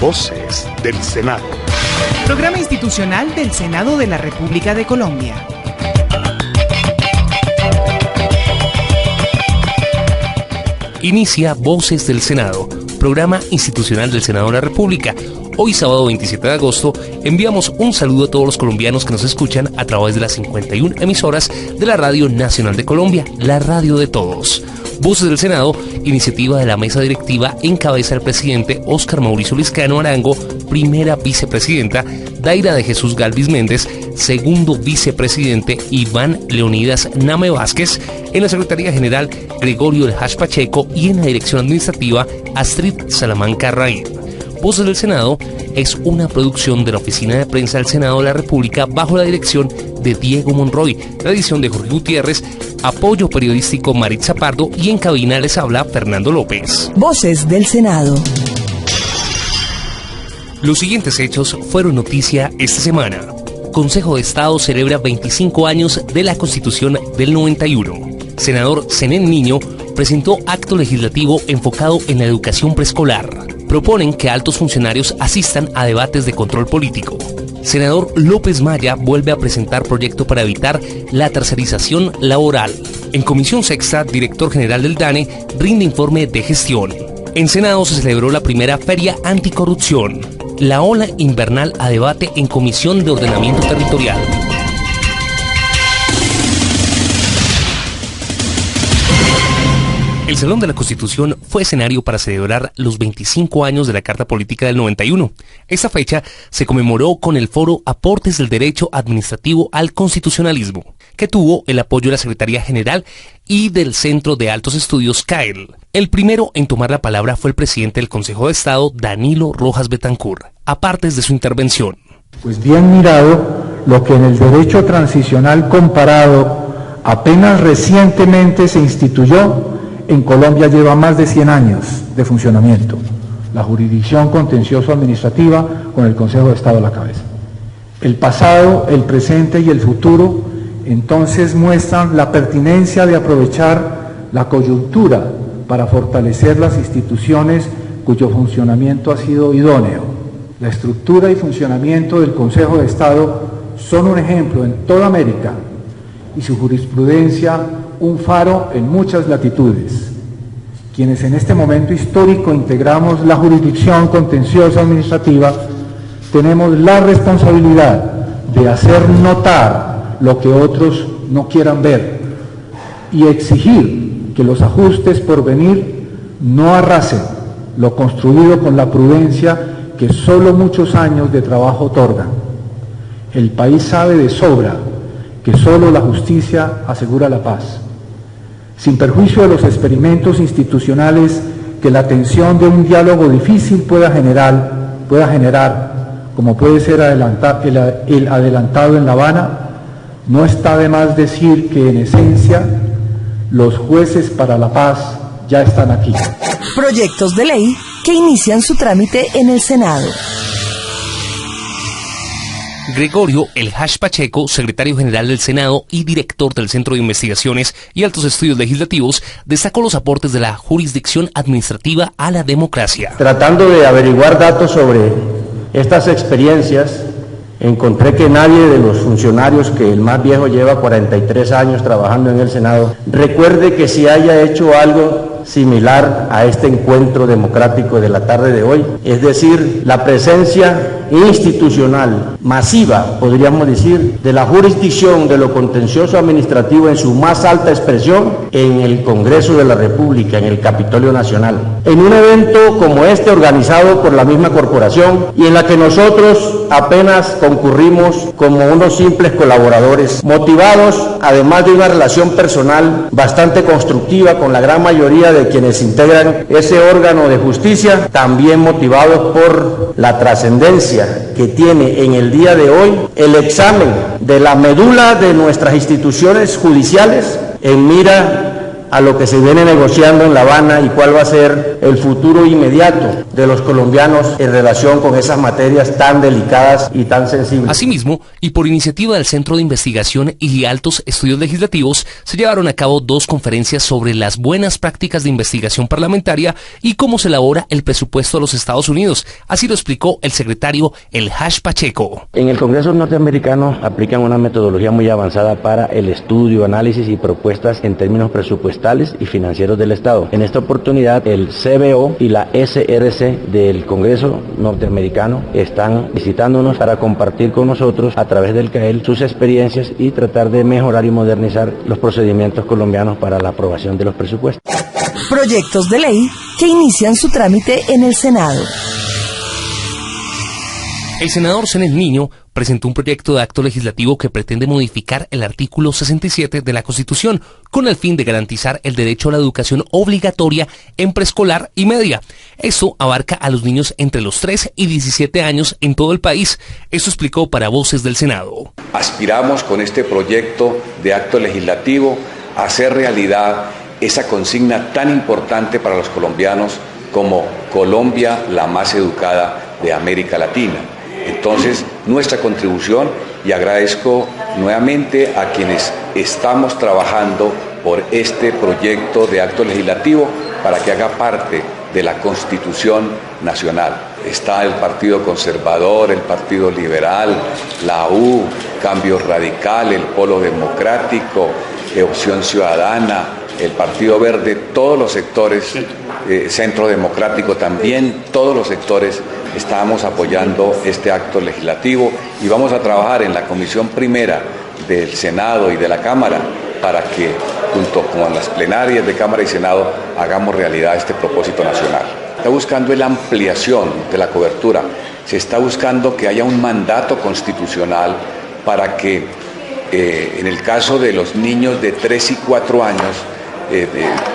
Voces del Senado. Programa institucional del Senado de la República de Colombia. Inicia Voces del Senado, programa institucional del Senado de la República. Hoy, sábado 27 de agosto, enviamos un saludo a todos los colombianos que nos escuchan a través de las 51 emisoras de la Radio Nacional de Colombia, la radio de todos. Voces del Senado, iniciativa de la mesa directiva, encabeza el presidente Óscar Mauricio Liscano Arango, primera vicepresidenta Daira de Jesús Galvis Méndez, segundo vicepresidente Iván Leonidas Name Vázquez, en la Secretaría General Gregorio El Hash Pacheco y en la dirección administrativa Astrid Salamanca Raín. Voces del Senado es una producción de la Oficina de Prensa del Senado de la República bajo la dirección de Diego Monroy, la edición de Jorge Gutiérrez, apoyo periodístico Maritza Pardo y en cabina les habla Fernando López. Voces del Senado. Los siguientes hechos fueron noticia esta semana. Consejo de Estado celebra 25 años de la Constitución del 91. Senador Zenén Niño presentó acto legislativo enfocado en la educación preescolar. Proponen que altos funcionarios asistan a debates de control político. Senador López Maya vuelve a presentar proyecto para evitar la tercerización laboral. En Comisión Sexta, director general del DANE rinde informe de gestión. En Senado se celebró la primera Feria Anticorrupción. La ola invernal a debate en Comisión de Ordenamiento Territorial. El Salón de la Constitución fue escenario para celebrar los 25 años de la Carta Política del 91. Esta fecha se conmemoró con el foro Aportes del Derecho Administrativo al Constitucionalismo, que tuvo el apoyo de la Secretaría General y del Centro de Altos Estudios CAEL. El primero en tomar la palabra fue el presidente del Consejo de Estado, Danilo Rojas Betancur, aparte de su intervención. Pues bien mirado, lo que en el derecho transicional comparado apenas recientemente se instituyó, en Colombia lleva más de 100 años de funcionamiento, la jurisdicción contencioso-administrativa con el Consejo de Estado a la cabeza. El pasado, el presente y el futuro entonces muestran la pertinencia de aprovechar la coyuntura para fortalecer las instituciones cuyo funcionamiento ha sido idóneo. La estructura y funcionamiento del Consejo de Estado son un ejemplo en toda América y su jurisprudencia un faro en muchas latitudes. Quienes en este momento histórico integramos la jurisdicción contenciosa administrativa, tenemos la responsabilidad de hacer notar lo que otros no quieran ver y exigir que los ajustes por venir no arrasen lo construido con la prudencia que solo muchos años de trabajo otorgan. El país sabe de sobra que solo la justicia asegura la paz. Sin perjuicio de los experimentos institucionales que la tensión de un diálogo difícil pueda generar, como puede ser el adelantado en La Habana, no está de más decir que en esencia los jueces para la paz ya están aquí. Proyectos de ley que inician su trámite en el Senado. Gregorio El Hash Pacheco, secretario general del Senado y director del Centro de Investigaciones y Altos Estudios Legislativos, destacó los aportes de la jurisdicción administrativa a la democracia. Tratando de averiguar datos sobre estas experiencias, encontré que nadie de los funcionarios, que el más viejo lleva 43 años trabajando en el Senado, recuerde que si haya hecho algo similar a este encuentro democrático de la tarde de hoy, es decir, la presencia institucional masiva, podríamos decir, de la jurisdicción de lo contencioso administrativo en su más alta expresión en el Congreso de la República, en el Capitolio Nacional, en un evento como este organizado por la misma corporación y en la que nosotros apenas concurrimos como unos simples colaboradores, motivados además de una relación personal bastante constructiva con la gran mayoría de quienes integran ese órgano de justicia, también motivados por la trascendencia que tiene en el día de hoy el examen de la médula de nuestras instituciones judiciales en mira a lo que se viene negociando en La Habana y cuál va a ser el futuro inmediato de los colombianos en relación con esas materias tan delicadas y tan sensibles. Asimismo, y por iniciativa del Centro de Investigación y Altos Estudios Legislativos, se llevaron a cabo 2 conferencias sobre las buenas prácticas de investigación parlamentaria y cómo se elabora el presupuesto de los Estados Unidos. Así lo explicó el secretario El Hash Pacheco. En el Congreso norteamericano aplican una metodología muy avanzada para el estudio, análisis y propuestas en términos presupuestales y financieros del Estado. En esta oportunidad, el CBO y la SRC del Congreso norteamericano están visitándonos para compartir con nosotros a través del CAEL sus experiencias y tratar de mejorar y modernizar los procedimientos colombianos para la aprobación de los presupuestos. Proyectos de ley que inician su trámite en el Senado. El senador Zenés Niño presentó un proyecto de acto legislativo que pretende modificar el artículo 67 de la Constitución con el fin de garantizar el derecho a la educación obligatoria en preescolar y media. Esto abarca a los niños entre los 3 y 17 años en todo el país. Esto explicó para Voces del Senado. Aspiramos con este proyecto de acto legislativo a hacer realidad esa consigna tan importante para los colombianos como Colombia la más educada de América Latina. Entonces, nuestra contribución, y agradezco nuevamente a quienes estamos trabajando por este proyecto de acto legislativo para que haga parte de la Constitución Nacional. Está el Partido Conservador, el Partido Liberal, la U, Cambio Radical, el Polo Democrático, Opción Ciudadana, el Partido Verde, todos los sectores, Centro Democrático también, todos los sectores estamos apoyando este acto legislativo y vamos a trabajar en la Comisión Primera del Senado y de la Cámara para que, junto con las plenarias de Cámara y Senado, hagamos realidad este propósito nacional. Está buscando la ampliación de la cobertura, se está buscando que haya un mandato constitucional para que, en el caso de los niños de 3 y 4 años,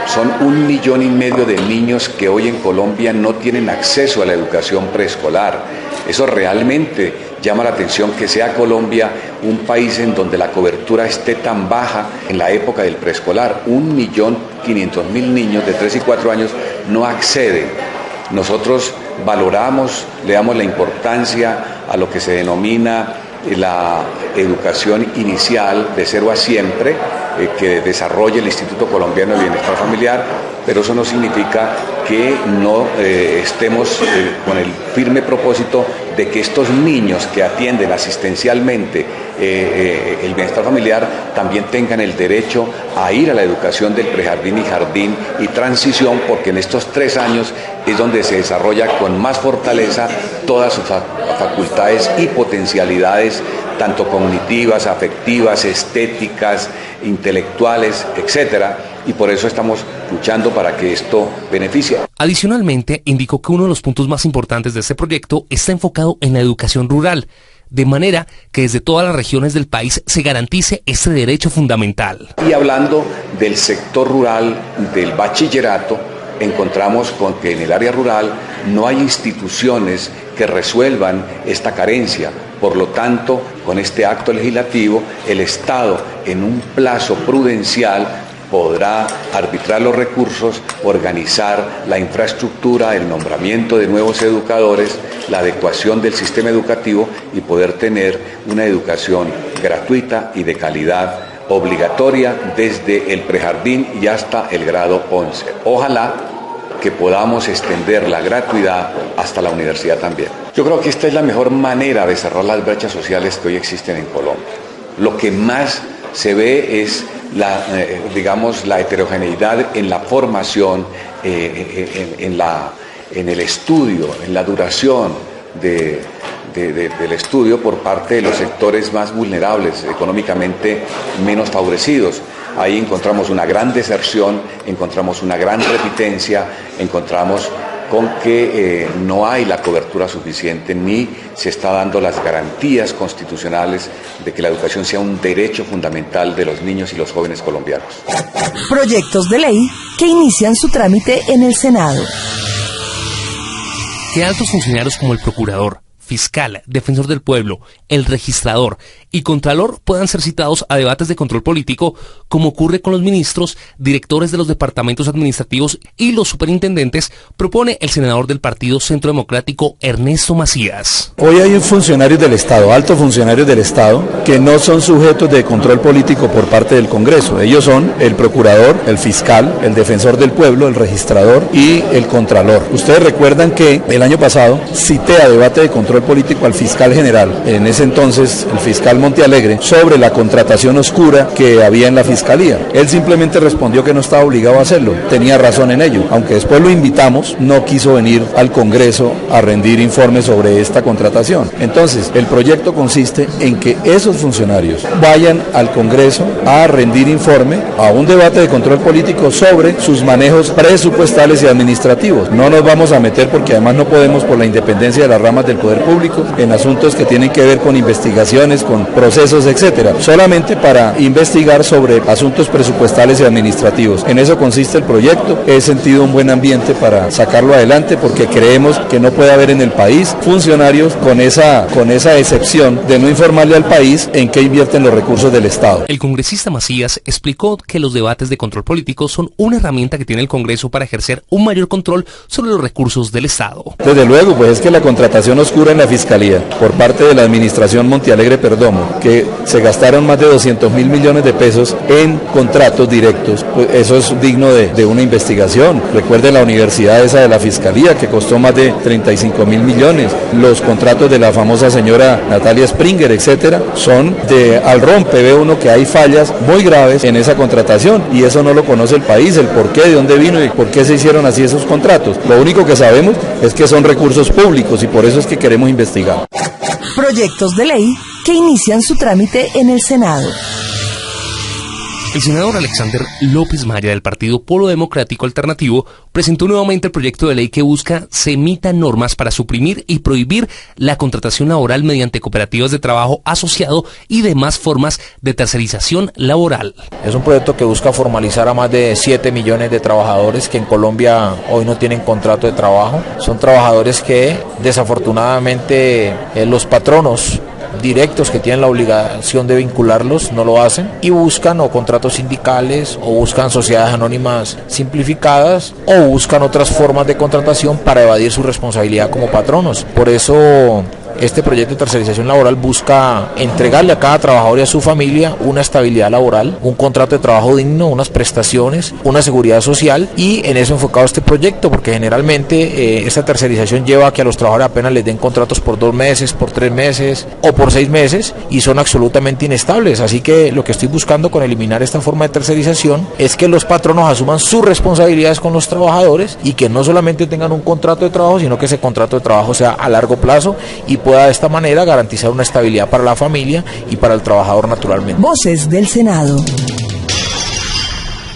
son 1,5 millones de niños que hoy en Colombia no tienen acceso a la educación preescolar. Eso realmente llama la atención, que sea Colombia un país en donde la cobertura esté tan baja en la época del preescolar. 1.500.000 niños de 3 y 4 años no acceden. Nosotros valoramos, le damos la importancia a lo que se denomina la educación inicial de 0 a siempre, que desarrolla el Instituto Colombiano de Bienestar Familiar, pero eso no significa que no estemos con el firme propósito de que estos niños que atienden asistencialmente el bienestar familiar también tengan el derecho a ir a la educación del prejardín y jardín y transición, porque en estos 3 años es donde se desarrolla con más fortaleza todas sus facultades y potencialidades, tanto cognitivas, afectivas, estéticas, intelectuales, etcétera, y por eso estamos luchando para que esto beneficie. Adicionalmente, indicó que uno de los puntos más importantes de este proyecto está enfocado en la educación rural, de manera que desde todas las regiones del país se garantice este derecho fundamental. Y hablando del sector rural, del bachillerato, encontramos con que en el área rural no hay instituciones que resuelvan esta carencia. Por lo tanto, con este acto legislativo, el Estado, en un plazo prudencial, podrá arbitrar los recursos, organizar la infraestructura, el nombramiento de nuevos educadores, la adecuación del sistema educativo y poder tener una educación gratuita y de calidad, obligatoria desde el prejardín y hasta el grado 11. Ojalá que podamos extender la gratuidad hasta la universidad también. Yo creo que esta es la mejor manera de cerrar las brechas sociales que hoy existen en Colombia. Lo que más se ve es la heterogeneidad en la formación, en el estudio, en la duración del estudio por parte de los sectores más vulnerables, económicamente menos favorecidos. Ahí encontramos una gran deserción, encontramos una gran repitencia, encontramos con que no hay la cobertura suficiente ni se está dando las garantías constitucionales de que la educación sea un derecho fundamental de los niños y los jóvenes colombianos. Proyectos de ley que inician su trámite en el Senado. Que altos funcionarios como el procurador, fiscal, defensor del pueblo, el registrador y contralor puedan ser citados a debates de control político, como ocurre con los ministros, directores de los departamentos administrativos y los superintendentes, propone el senador del Partido Centro Democrático, Ernesto Macías. Hoy hay funcionarios del Estado, altos funcionarios del Estado, que no son sujetos de control político por parte del Congreso. Ellos son el procurador, el fiscal, el defensor del pueblo, el registrador y el contralor. Ustedes recuerdan que el año pasado cité a debate de control político al fiscal general, en ese entonces el fiscal Montealegre, sobre la contratación oscura que había en la fiscalía. Él simplemente respondió que no estaba obligado a hacerlo, tenía razón en ello, aunque después lo invitamos, no quiso venir al Congreso a rendir informes sobre esta contratación. Entonces, el proyecto consiste en que esos funcionarios vayan al Congreso a rendir informe a un debate de control político sobre sus manejos presupuestales y administrativos. No nos vamos a meter, porque además no podemos, por la independencia de las ramas del poder público, en asuntos que tienen que ver con investigaciones, con procesos, etcétera, solamente para investigar sobre asuntos presupuestales y administrativos. En eso consiste el proyecto. He sentido un buen ambiente para sacarlo adelante, porque creemos que no puede haber en el país funcionarios con esa excepción de no informarle al país en qué invierten los recursos del Estado. El congresista Macías explicó que los debates de control político son una herramienta que tiene el Congreso para ejercer un mayor control sobre los recursos del Estado. Desde luego, pues es que la contratación oscura en la Fiscalía por parte de la administración Montealegre Perdomo, que se gastaron más de 200.000 millones de pesos en contratos directos, pues eso es digno de una investigación. Recuerden la universidad esa de la Fiscalía, que costó más de 35.000 millones. Los contratos de la famosa señora Natalia Springer, etcétera, son de al rompe. Ve uno que hay fallas muy graves en esa contratación, y eso no lo conoce el país, el por qué, de dónde vino y por qué se hicieron así esos contratos. Lo único que sabemos es que son recursos públicos, y por eso es que queremos investigar. Proyectos de ley que inician su trámite en el Senado. El senador Alexander López Maya del Partido Polo Democrático Alternativo presentó nuevamente el proyecto de ley que busca se emitan normas para suprimir y prohibir la contratación laboral mediante cooperativas de trabajo asociado y demás formas de tercerización laboral. Es un proyecto que busca formalizar a más de 7 millones de trabajadores que en Colombia hoy no tienen contrato de trabajo. Son trabajadores que desafortunadamente los patronos directos que tienen la obligación de vincularlos no lo hacen, y buscan o contratos sindicales, o buscan sociedades anónimas simplificadas, o buscan otras formas de contratación para evadir su responsabilidad como patronos. Por eso este proyecto de tercerización laboral busca entregarle a cada trabajador y a su familia una estabilidad laboral, un contrato de trabajo digno, unas prestaciones, una seguridad social, y en eso enfocado este proyecto, porque generalmente esta tercerización lleva a que a los trabajadores apenas les den contratos por 2 meses, por 3 meses o por 6 meses, y son absolutamente inestables. Así que lo que estoy buscando con eliminar esta forma de tercerización es que los patronos asuman sus responsabilidades con los trabajadores, y que no solamente tengan un contrato de trabajo, sino que ese contrato de trabajo sea a largo plazo y pueda de esta manera garantizar una estabilidad para la familia y para el trabajador naturalmente. Voces del Senado.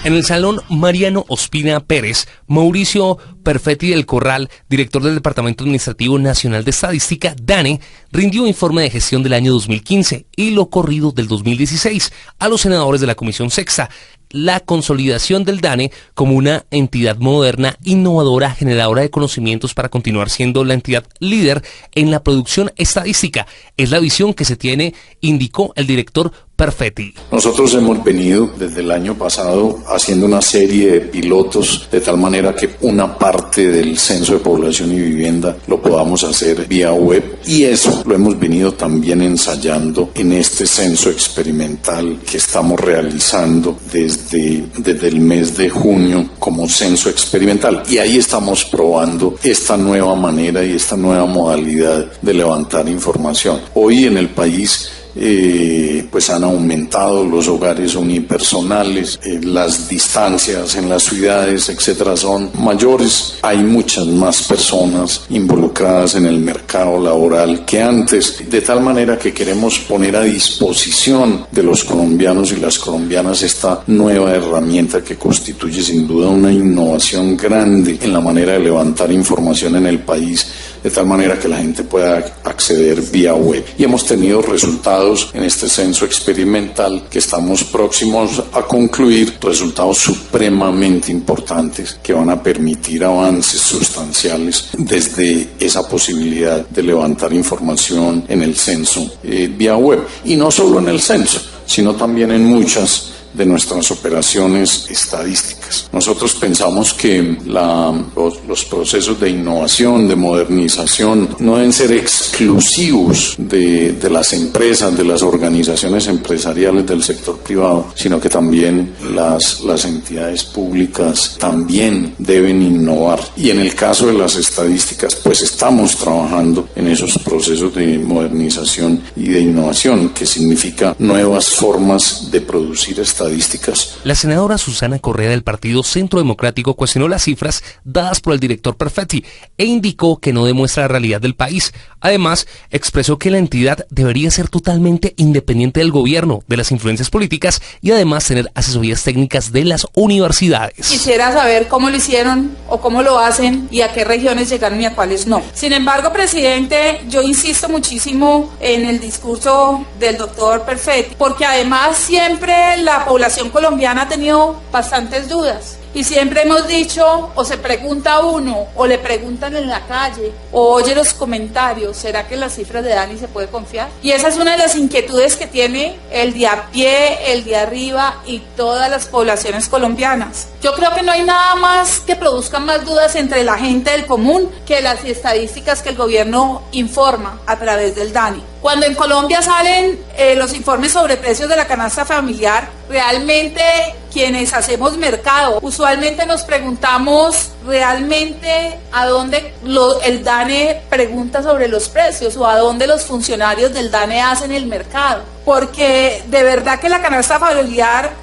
En el Salón Mariano Ospina Pérez, Mauricio Perfetti del Corral, director del Departamento Administrativo Nacional de Estadística, DANE, rindió informe de gestión del año 2015 y lo corrido del 2016 a los senadores de la Comisión Sexta. La consolidación del DANE como una entidad moderna, innovadora, generadora de conocimientos para continuar siendo la entidad líder en la producción estadística. Es la visión que se tiene, indicó el director Perfetti. Nosotros hemos venido desde el año pasado haciendo una serie de pilotos de tal manera que una parte del censo de población y vivienda lo podamos hacer vía web, y eso lo hemos venido también ensayando en este censo experimental que estamos realizando desde el mes de junio como censo experimental, y ahí estamos probando esta nueva manera y esta nueva modalidad de levantar información. Hoy en el país pues han aumentado los hogares unipersonales, las distancias en las ciudades, etcétera, son mayores. Hay muchas más personas involucradas en el mercado laboral que antes, de tal manera que queremos poner a disposición de los colombianos y las colombianas esta nueva herramienta que constituye sin duda una innovación grande en la manera de levantar información en el país, de tal manera que la gente pueda acceder vía web. Y hemos tenido resultados en este censo experimental que estamos próximos a concluir, resultados supremamente importantes que van a permitir avances sustanciales desde esa posibilidad de levantar información en el censo vía web. Y no solo en el censo, sino también en muchas de nuestras operaciones estadísticas. Nosotros pensamos que los procesos de innovación, de modernización, no deben ser exclusivos de las empresas, de las organizaciones empresariales del sector privado, sino que también las entidades públicas también deben innovar. Y en el caso de las estadísticas, pues estamos trabajando en esos procesos de modernización y de innovación, que significa nuevas formas de producir estadísticas. La senadora Susana Correa del Partido Centro Democrático cuestionó las cifras dadas por el director Perfetti e indicó que no demuestra la realidad del país. Además, expresó que la entidad debería ser totalmente independiente del gobierno, de las influencias políticas y además tener asesorías técnicas de las universidades. Quisiera saber cómo lo hicieron o cómo lo hacen y a qué regiones llegaron y a cuáles no. Sin embargo, presidente, yo insisto muchísimo en el discurso del doctor Perfetti, porque además siempre la población colombiana ha tenido bastantes dudas. Y siempre hemos dicho, o se pregunta uno, o le preguntan en la calle, o oye los comentarios, ¿será que las cifras de Dani se puede confiar? Y esa es una de las inquietudes que tiene el de a pie, el de arriba y todas las poblaciones colombianas. Yo creo que no hay nada más que produzca más dudas entre la gente del común que las estadísticas que el gobierno informa a través del DANE. Cuando en Colombia salen los informes sobre precios de la canasta familiar, realmente quienes hacemos mercado, usualmente nos preguntamos realmente a dónde el DANE pregunta sobre los precios o a dónde los funcionarios del DANE hacen el mercado. Porque de verdad que la canasta familiar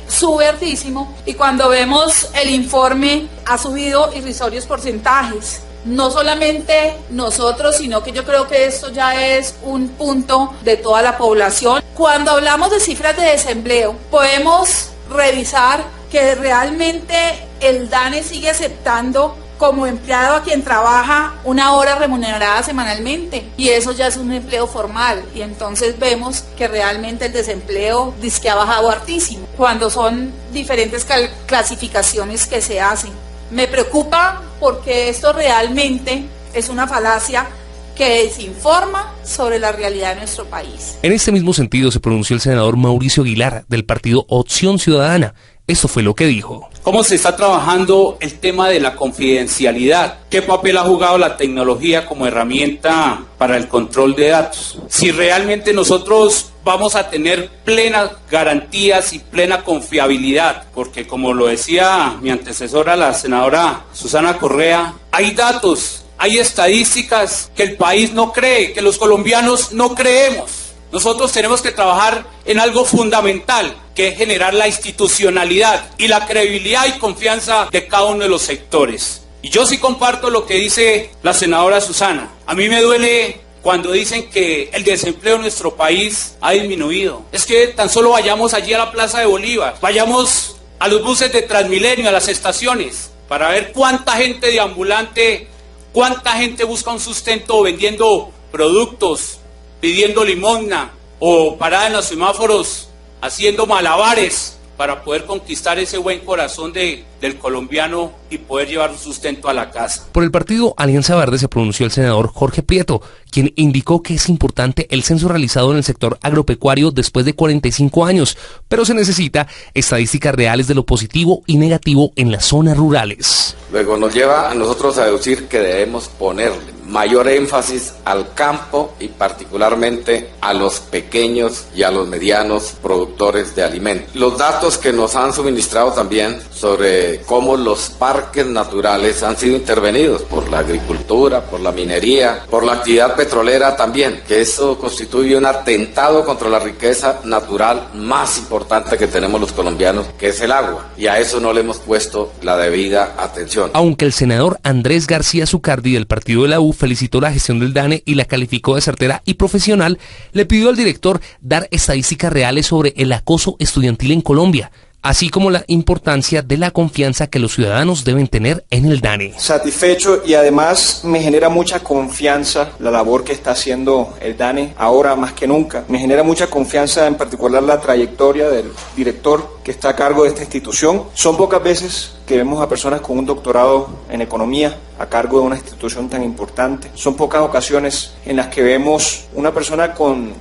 sube hartísimo y cuando vemos el informe ha subido irrisorios porcentajes. No solamente nosotros, sino que yo creo que esto ya es un punto de toda la población. Cuando hablamos de cifras de desempleo, podemos revisar que realmente el DANE sigue aceptando como empleado a quien trabaja una hora remunerada semanalmente y eso ya es un empleo formal y entonces vemos que realmente el desempleo dizque ha bajado hartísimo cuando son diferentes clasificaciones que se hacen. Me preocupa porque esto realmente es una falacia que desinforma sobre la realidad de nuestro país. En este mismo sentido se pronunció el senador Mauricio Aguilar del partido Opción Ciudadana. Esto fue lo que dijo. ¿Cómo se está trabajando el tema de la confidencialidad? ¿Qué papel ha jugado la tecnología como herramienta para el control de datos? Si realmente nosotros vamos a tener plenas garantías y plena confiabilidad, porque como lo decía mi antecesora, la senadora Susana Correa, hay datos, hay estadísticas que el país no cree, que los colombianos no creemos. Nosotros tenemos que trabajar en algo fundamental, que es generar la institucionalidad y la credibilidad y confianza de cada uno de los sectores. Y yo sí comparto lo que dice la senadora Susana. A mí me duele cuando dicen que el desempleo en nuestro país ha disminuido. Es que tan solo vayamos allí a la Plaza de Bolívar, vayamos a los buses de Transmilenio, a las estaciones, para ver cuánta gente deambulante, cuánta gente busca un sustento vendiendo productos, pidiendo limosna o parada en los semáforos haciendo malabares para poder conquistar ese buen corazón del colombiano y poder llevar un sustento a la casa. Por el partido Alianza Verde se pronunció el senador Jorge Prieto, quien indicó que es importante el censo realizado en el sector agropecuario después de 45 años, pero se necesita estadísticas reales de lo positivo y negativo en las zonas rurales. Luego nos lleva a nosotros a deducir que debemos ponerle mayor énfasis al campo y particularmente a los pequeños y a los medianos productores de alimentos. Los datos que nos han suministrado también sobre cómo los parques naturales han sido intervenidos por la agricultura, por la minería, por la actividad petrolera también, que eso constituye un atentado contra la riqueza natural más importante que tenemos los colombianos, que es el agua, y a eso no le hemos puesto la debida atención. Aunque el senador Andrés García Zucardi del partido de la U felicitó la gestión del DANE y la calificó de certera y profesional, le pidió al director dar estadísticas reales sobre el acoso estudiantil en Colombia. así como la importancia de la confianza que los ciudadanos deben tener en el DANE. Satisfecho, y además me genera mucha confianza la labor que está haciendo el DANE ahora más que nunca. Me genera mucha confianza en particular la trayectoria del director que está a cargo de esta institución. Son pocas veces que vemos a personas con un doctorado en economía a cargo de una institución tan importante. Son pocas ocasiones en las que vemos una persona con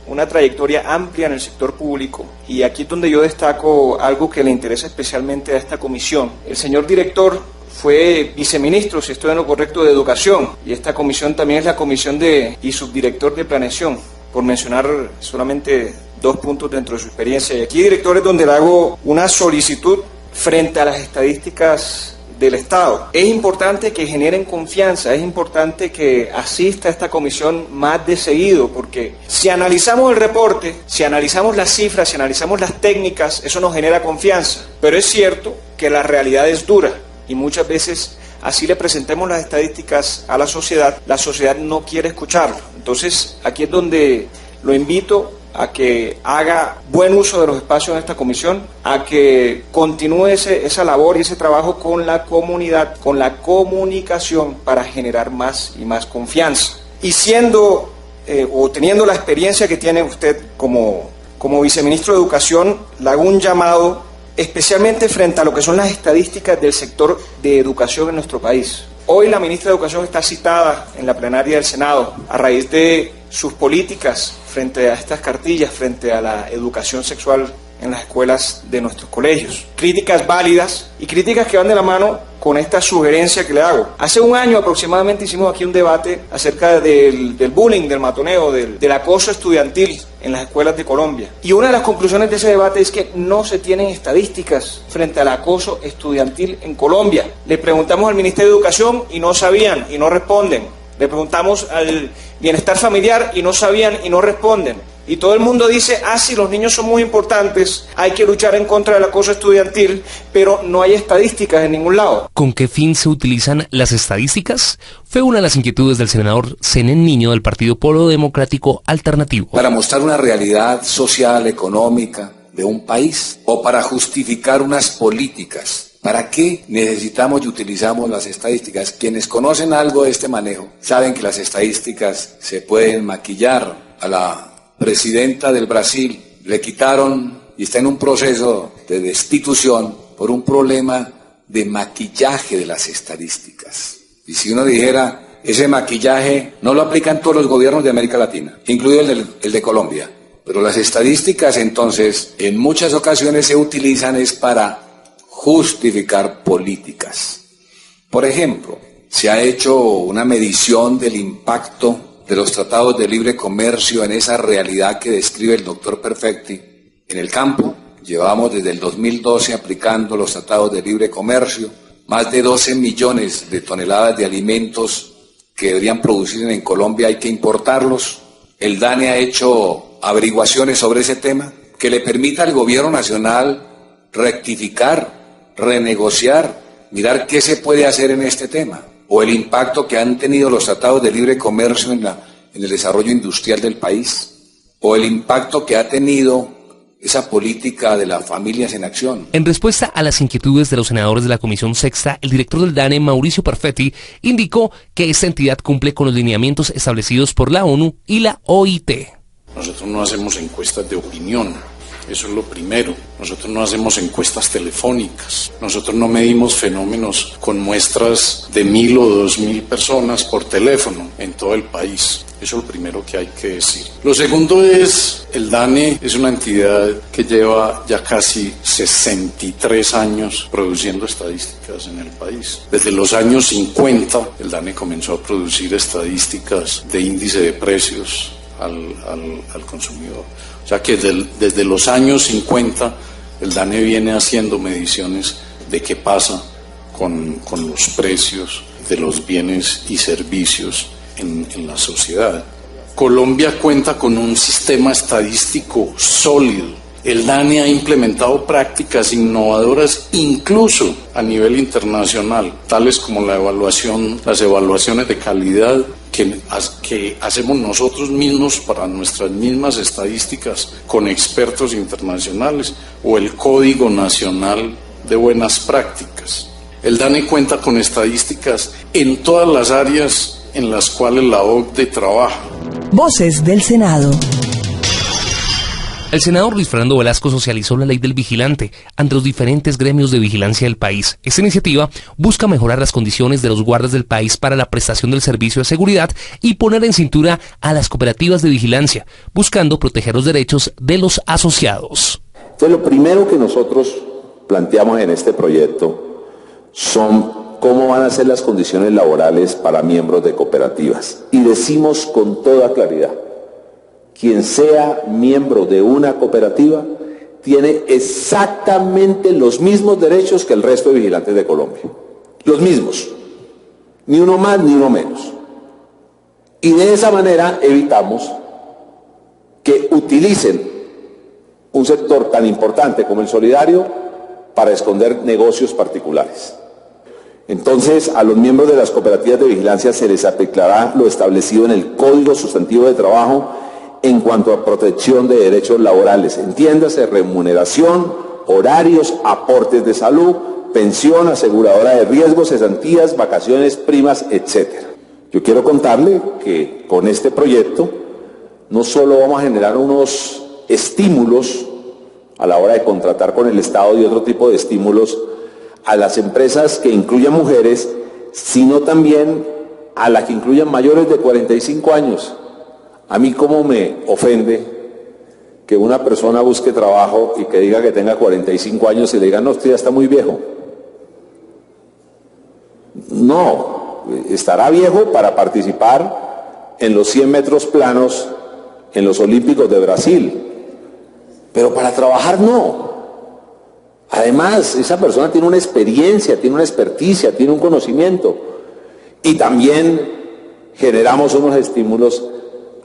una trayectoria amplia en el sector público, y aquí es donde yo destaco algo que le interesa especialmente a esta comisión. El señor director fue viceministro, si estoy en lo correcto, de Educación, y esta comisión también es la comisión y subdirector de Planeación, por mencionar solamente 2 puntos dentro de su experiencia. Y aquí, director, es donde le hago una solicitud frente a las estadísticas del Estado. Es importante que generen confianza, es importante que asista a esta comisión más de seguido, porque si analizamos el reporte, si analizamos las cifras, si analizamos las técnicas, eso nos genera confianza. Pero es cierto que la realidad es dura, y muchas veces, así le presentemos las estadísticas a la sociedad no quiere escucharlo. Entonces, aquí es donde lo invito a que haga buen uso de los espacios en esta comisión, a que continúe esa labor y ese trabajo con la comunidad, con la comunicación, para generar más y más confianza. Y siendo o teniendo la experiencia que tiene usted como viceministro de Educación, le hago un llamado especialmente frente a lo que son las estadísticas del sector de educación en nuestro país. Hoy la ministra de Educación está citada en la plenaria del Senado a raíz de sus políticas frente a estas cartillas, frente a la educación sexual en las escuelas de nuestros colegios. Críticas válidas y críticas que van de la mano con esta sugerencia que le hago. Hace un año aproximadamente hicimos aquí un debate acerca del bullying, del matoneo, del acoso estudiantil en las escuelas de Colombia. Y una de las conclusiones de ese debate es que no se tienen estadísticas frente al acoso estudiantil en Colombia. Le preguntamos al Ministerio de Educación y no sabían y no responden. Le preguntamos al Bienestar Familiar y no sabían y no responden. Y todo el mundo dice, sí, los niños son muy importantes, hay que luchar en contra del acoso estudiantil, pero no hay estadísticas en ningún lado. ¿Con qué fin se utilizan las estadísticas? Fue una de las inquietudes del senador Zenén Niño del Partido Polo Democrático Alternativo. Para mostrar una realidad social, económica de un país, o para justificar unas políticas. ¿Para qué necesitamos y utilizamos las estadísticas? Quienes conocen algo de este manejo saben que las estadísticas se pueden maquillar. A la presidenta del Brasil le quitaron y está en un proceso de destitución por un problema de maquillaje de las estadísticas. Y si uno dijera, ese maquillaje no lo aplican todos los gobiernos de América Latina, incluido el de Colombia. Pero las estadísticas, entonces, en muchas ocasiones se utilizan es para justificar políticas. Por ejemplo, se ha hecho una medición del impacto de los tratados de libre comercio en esa realidad que describe el doctor Perfetti en el campo. Llevamos desde el 2012 aplicando los tratados de libre comercio, más de 12 millones de toneladas de alimentos que deberían producir en Colombia hay que importarlos. El DANE ha hecho averiguaciones sobre ese tema que le permita al gobierno nacional rectificar, renegociar, mirar qué se puede hacer en este tema, o el impacto que han tenido los tratados de libre comercio en el desarrollo industrial del país, o el impacto que ha tenido esa política de las familias en acción. En respuesta a las inquietudes de los senadores de la Comisión Sexta, el director del DANE, Mauricio Perfetti, indicó que esta entidad cumple con los lineamientos establecidos por la ONU y la OIT. Nosotros no hacemos encuestas de opinión. Eso es lo primero. Nosotros no hacemos encuestas telefónicas. Nosotros no medimos fenómenos con muestras de 1.000 o 2.000 personas por teléfono en todo el país. Eso es lo primero que hay que decir. Lo segundo es, el DANE es una entidad que lleva ya casi 63 años produciendo estadísticas en el país. Desde los años 50, el DANE comenzó a producir estadísticas de índice de precios al consumidor. O sea que desde los años 50 el DANE viene haciendo mediciones de qué pasa con los precios de los bienes y servicios en la sociedad. Colombia cuenta con un sistema estadístico sólido. El DANE ha implementado prácticas innovadoras incluso a nivel internacional, tales como las evaluaciones de calidad que hacemos nosotros mismos para nuestras mismas estadísticas con expertos internacionales, o el Código Nacional de Buenas Prácticas. El DANE cuenta con estadísticas en todas las áreas en las cuales la OCDE trabaja. Voces del Senado. El senador Luis Fernando Velasco socializó la ley del vigilante ante los diferentes gremios de vigilancia del país. Esta iniciativa busca mejorar las condiciones de los guardas del país para la prestación del servicio de seguridad y poner en cintura a las cooperativas de vigilancia, buscando proteger los derechos de los asociados. Entonces, lo primero que nosotros planteamos en este proyecto son cómo van a ser las condiciones laborales para miembros de cooperativas. Y decimos con toda claridad: quien sea miembro de una cooperativa tiene exactamente los mismos derechos que el resto de vigilantes de Colombia. Los mismos. Ni uno más ni uno menos. Y de esa manera evitamos que utilicen un sector tan importante como el solidario para esconder negocios particulares. Entonces, a los miembros de las cooperativas de vigilancia se les aplicará lo establecido en el Código Sustantivo de Trabajo en cuanto a protección de derechos laborales, entiéndase remuneración, horarios, aportes de salud, pensión, aseguradora de riesgos, cesantías, vacaciones, primas, etc. Yo quiero contarle que con este proyecto no solo vamos a generar unos estímulos a la hora de contratar con el Estado y otro tipo de estímulos a las empresas que incluyan mujeres, sino también a las que incluyan mayores de 45 años. A mí cómo me ofende que una persona busque trabajo y que diga que tenga 45 años y le diga: no, usted ya está muy viejo. No, estará viejo para participar en los 100 metros planos en los Olímpicos de Brasil, pero para trabajar no. Además, esa persona tiene una experiencia, tiene una experticia, tiene un conocimiento, y también generamos unos estímulos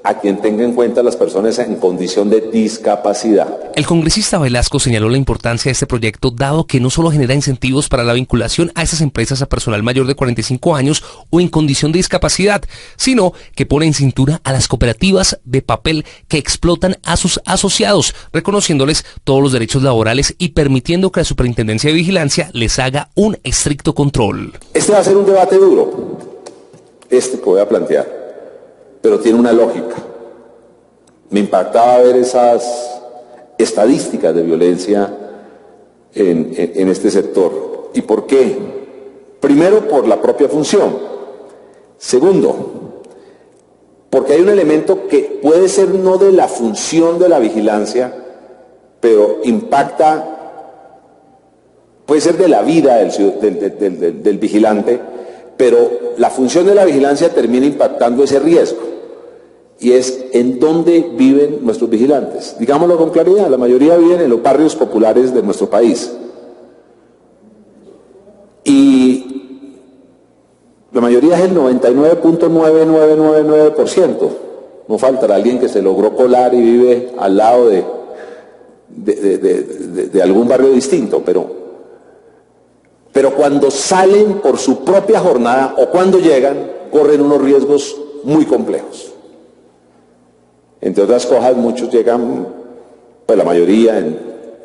a quien tenga en cuenta las personas en condición de discapacidad. El congresista Velasco señaló la importancia de este proyecto, dado que no solo genera incentivos para la vinculación a esas empresas a personal mayor de 45 años o en condición de discapacidad, sino que pone en cintura a las cooperativas de papel que explotan a sus asociados, reconociéndoles todos los derechos laborales y permitiendo que la Superintendencia de Vigilancia les haga un estricto control. Este va a ser un debate duro, que voy a plantear, pero tiene una lógica. Me impactaba ver esas estadísticas de violencia en este sector. ¿Y por qué? Primero, por la propia función. Segundo, porque hay un elemento que puede ser no de la función de la vigilancia, pero impacta, puede ser de la vida del vigilante, pero la función de la vigilancia termina impactando ese riesgo. Y es en dónde viven nuestros vigilantes. Digámoslo con claridad, la mayoría viven en los barrios populares de nuestro país. Y la mayoría es el 99.9999%. No faltará alguien que se logró colar y vive al lado de algún barrio distinto, pero cuando salen por su propia jornada o cuando llegan, corren unos riesgos muy complejos. Entre otras cosas, muchos llegan, pues la mayoría en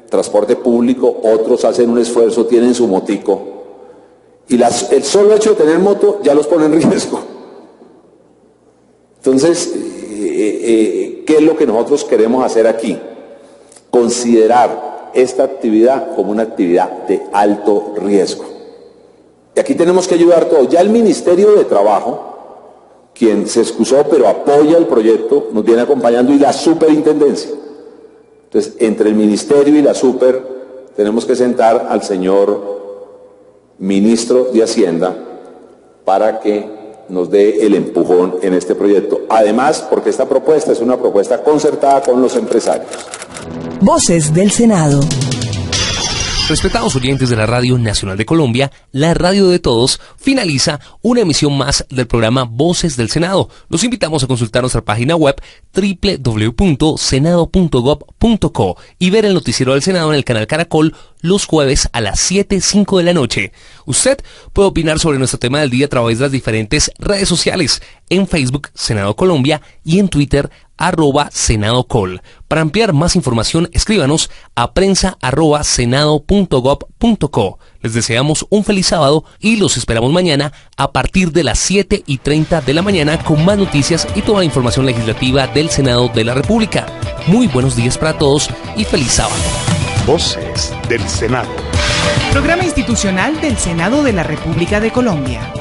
transporte público, otros hacen un esfuerzo, tienen su motico, y el solo hecho de tener moto ya los pone en riesgo. Entonces, ¿qué es lo que nosotros queremos hacer aquí? Considerar esta actividad como una actividad de alto riesgo. Y aquí tenemos que ayudar todos. Ya el Ministerio de Trabajo, quien se excusó pero apoya el proyecto, nos viene acompañando, y la Superintendencia. Entonces, entre el Ministerio y la Super, tenemos que sentar al señor Ministro de Hacienda para que nos dé el empujón en este proyecto. Además, porque esta propuesta es una propuesta concertada con los empresarios. Voces del Senado. Respetados oyentes de la Radio Nacional de Colombia, la radio de todos, finaliza una emisión más del programa Voces del Senado. Los invitamos a consultar nuestra página web www.senado.gov.co y ver el noticiero del Senado en el canal Caracol los jueves a las 7:05 de la noche. Usted puede opinar sobre nuestro tema del día a través de las diferentes redes sociales, en Facebook Senado Colombia y en Twitter @SenadoCol. Para ampliar más información, escríbanos a prensa@senado.gov.co. Les deseamos un feliz sábado y los esperamos mañana a partir de las 7:30 de la mañana con más noticias y toda la información legislativa del Senado de la República. Muy buenos días para todos y feliz sábado. Voces del Senado. Programa institucional del Senado de la República de Colombia.